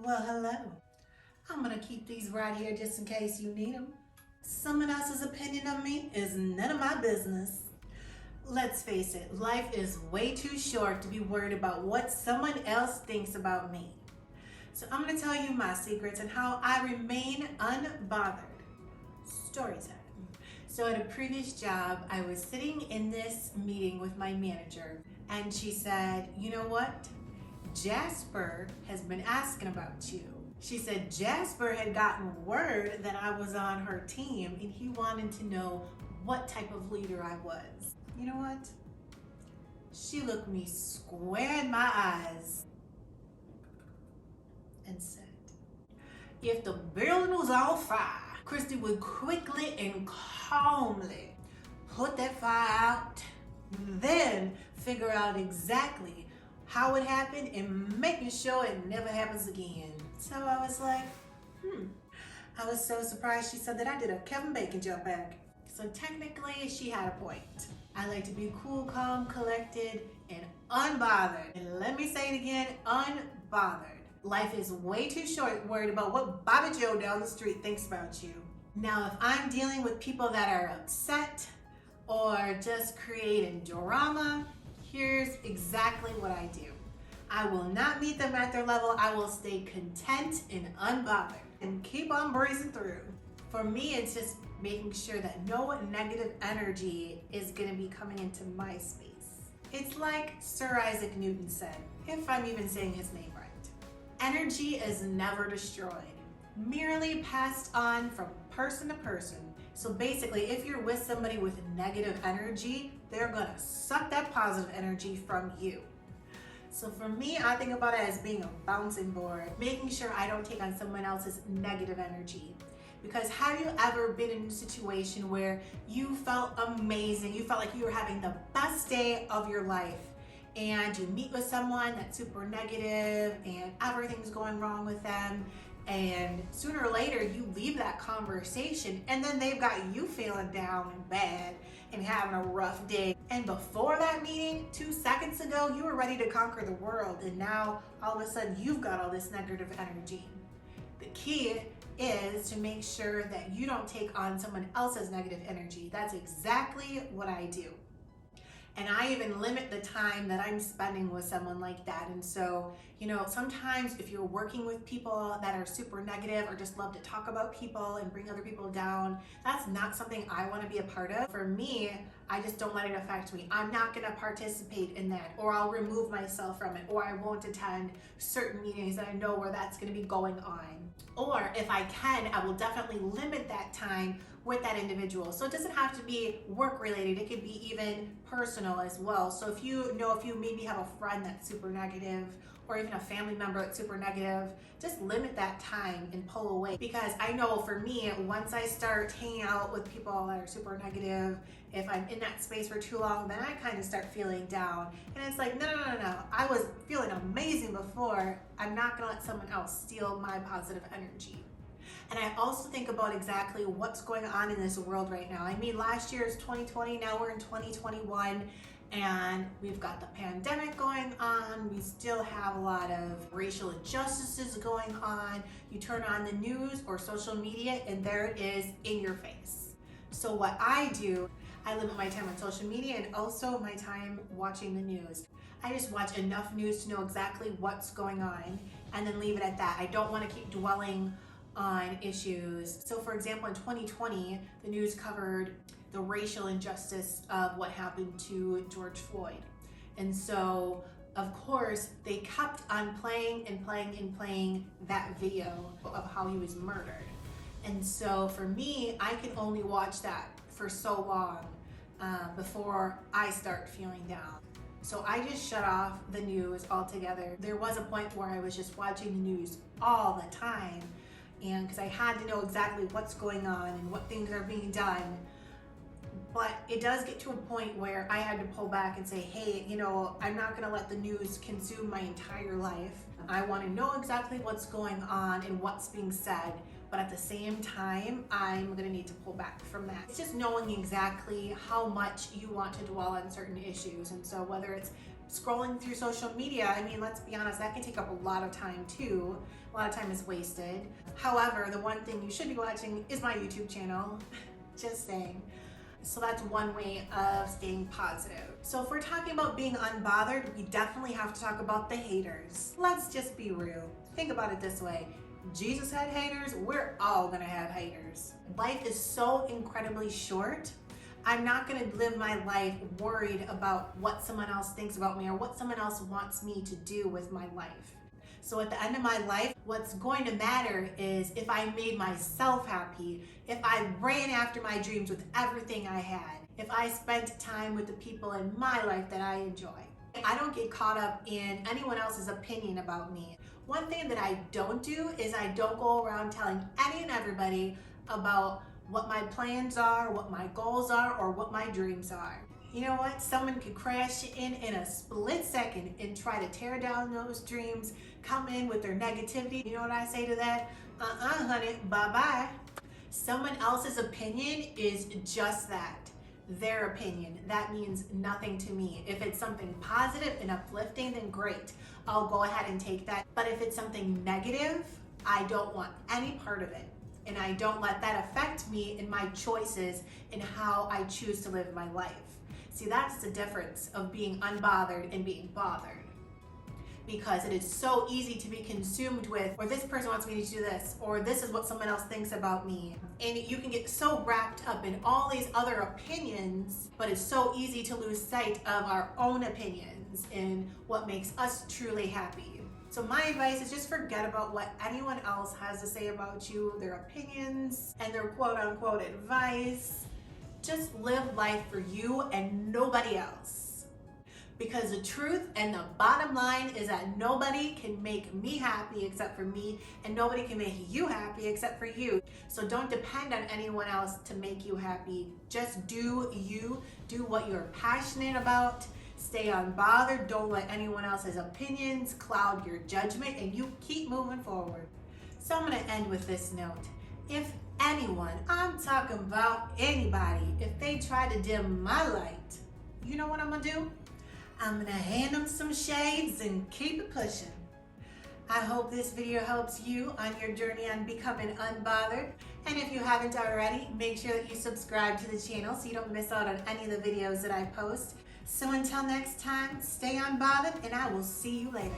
Well, hello. I'm gonna keep these right here just in case you need them. Someone else's opinion of me is none of my business. Let's face it, life is way too short to be worried about what someone else thinks about me. So I'm gonna tell you my secrets and how I remain unbothered. Story time. So at a previous job, I was sitting in this meeting with my manager, and she said, "You know what? Jasper has been asking about you." She said Jasper had gotten word that I was on her team and he wanted to know what type of leader I was. You know what? She looked me square in my eyes and said, "If the building was on fire, Christy would quickly and calmly put that fire out, then figure out exactly how it happened and making sure it never happens again." So I was like, I was so surprised she said that I did a Kevin Bacon jump back. So technically she had a point. I like to be cool, calm, collected, and unbothered. And let me say it again, unbothered. Life is way too short worried about what Bobby Joe down the street thinks about you. Now, if I'm dealing with people that are upset or just creating drama, here's exactly what I do. I will not meet them at their level. I will stay content and unbothered and keep on breezing through. For me, it's just making sure that no negative energy is going to be coming into my space. It's like Sir Isaac Newton said, if I'm even saying his name right. Energy is never destroyed, merely passed on from person to person. So basically, if you're with somebody with negative energy, they're gonna suck that positive energy from you. So for me, I think about it as being a bouncing board, making sure I don't take on someone else's negative energy. Because have you ever been in a situation where you felt amazing, you felt like you were having the best day of your life, and you meet with someone that's super negative and everything's going wrong with them, and sooner or later you leave that conversation and then they've got you feeling down and bad and having a rough day. And before that meeting, 2 seconds ago, you were ready to conquer the world, and now all of a sudden you've got all this negative energy. The key is to make sure that you don't take on someone else's negative energy. That's exactly what I do. And I even limit the time that I'm spending with someone like that. And so, sometimes if you're working with people that are super negative or just love to talk about people and bring other people down, that's not something I want to be a part of. For me, I just don't let it affect me. I'm not going to participate in that, or I'll remove myself from it, or I won't attend certain meetings that I know where that's going to be going on. Or if I can, I will definitely limit that time with that individual. So it doesn't have to be work related, it could be even personal as well. So if you maybe have a friend that's super negative, or even a family member that's super negative, just limit that time and pull away. Because I know for me, once I start hanging out with people that are super negative, if I'm in that space for too long, then I kind of start feeling down. And it's like, no. I was feeling amazing before. I'm not gonna let someone else steal my positive energy. And I also think about exactly what's going on in this world right now. I mean, last year is 2020, now we're in 2021, and we've got the pandemic going on. We still have a lot of racial injustices going on. You turn on the news or social media, and there it is in your face. So what I do, I limit my time on social media and also my time watching the news. I just watch enough news to know exactly what's going on and then leave it at that. I don't want to keep dwelling on issues. So for example, in 2020, the news covered the racial injustice of what happened to George Floyd. And so, of course, they kept on playing that video of how he was murdered. And so for me, I can only watch that for so long before I start feeling down. So I just shut off the news altogether. There was a point where I was just watching the news all the time, and because I had to know exactly what's going on and what things are being done. But it does get to a point where I had to pull back and say, hey, I'm not gonna let the news consume my entire life. I wanna know exactly what's going on and what's being said, but at the same time, I'm gonna need to pull back from that. It's just knowing exactly how much you want to dwell on certain issues. And so whether it's Scrolling through social media, I mean, let's be honest, that can take up a lot of time too. A lot of time is wasted. However, the one thing you should be watching is my YouTube channel. Just saying. So that's one way of staying positive. So if we're talking about being unbothered, we definitely have to talk about the haters. Let's just be real. Think about it this way. Jesus had haters, we're all gonna have haters. Life is so incredibly short. I'm not gonna live my life worried about what someone else thinks about me or what someone else wants me to do with my life. So at the end of my life, what's going to matter is if I made myself happy, if I ran after my dreams with everything I had, if I spent time with the people in my life that I enjoy. I don't get caught up in anyone else's opinion about me. One thing that I don't do is I don't go around telling any and everybody about what my plans are, what my goals are, or what my dreams are. You know what? Someone could crash in a split second and try to tear down those dreams, come in with their negativity. You know what I say to that? Honey, bye-bye. Someone else's opinion is just that, their opinion. That means nothing to me. If it's something positive and uplifting, then great. I'll go ahead and take that. But if it's something negative, I don't want any part of it. And I don't let that affect me in my choices and how I choose to live my life. See, that's the difference of being unbothered and being bothered. Because it is so easy to be consumed with, or this person wants me to do this, or this is what someone else thinks about me. And you can get so wrapped up in all these other opinions, but it's so easy to lose sight of our own opinions and what makes us truly happy. So my advice is just forget about what anyone else has to say about you, their opinions, and their quote-unquote advice. Just live life for you and nobody else. Because the truth and the bottom line is that nobody can make me happy except for me, and nobody can make you happy except for you. So don't depend on anyone else to make you happy. Just do you, do what you're passionate about. Stay unbothered, don't let anyone else's opinions cloud your judgment, and you keep moving forward. So I'm gonna end with this note. If anyone, I'm talking about anybody, if they try to dim my light, you know what I'm gonna do? I'm gonna hand them some shades and keep it pushing. I hope this video helps you on your journey on becoming unbothered. And if you haven't already, make sure that you subscribe to the channel so you don't miss out on any of the videos that I post. So until next time, stay unbothered, and I will see you later.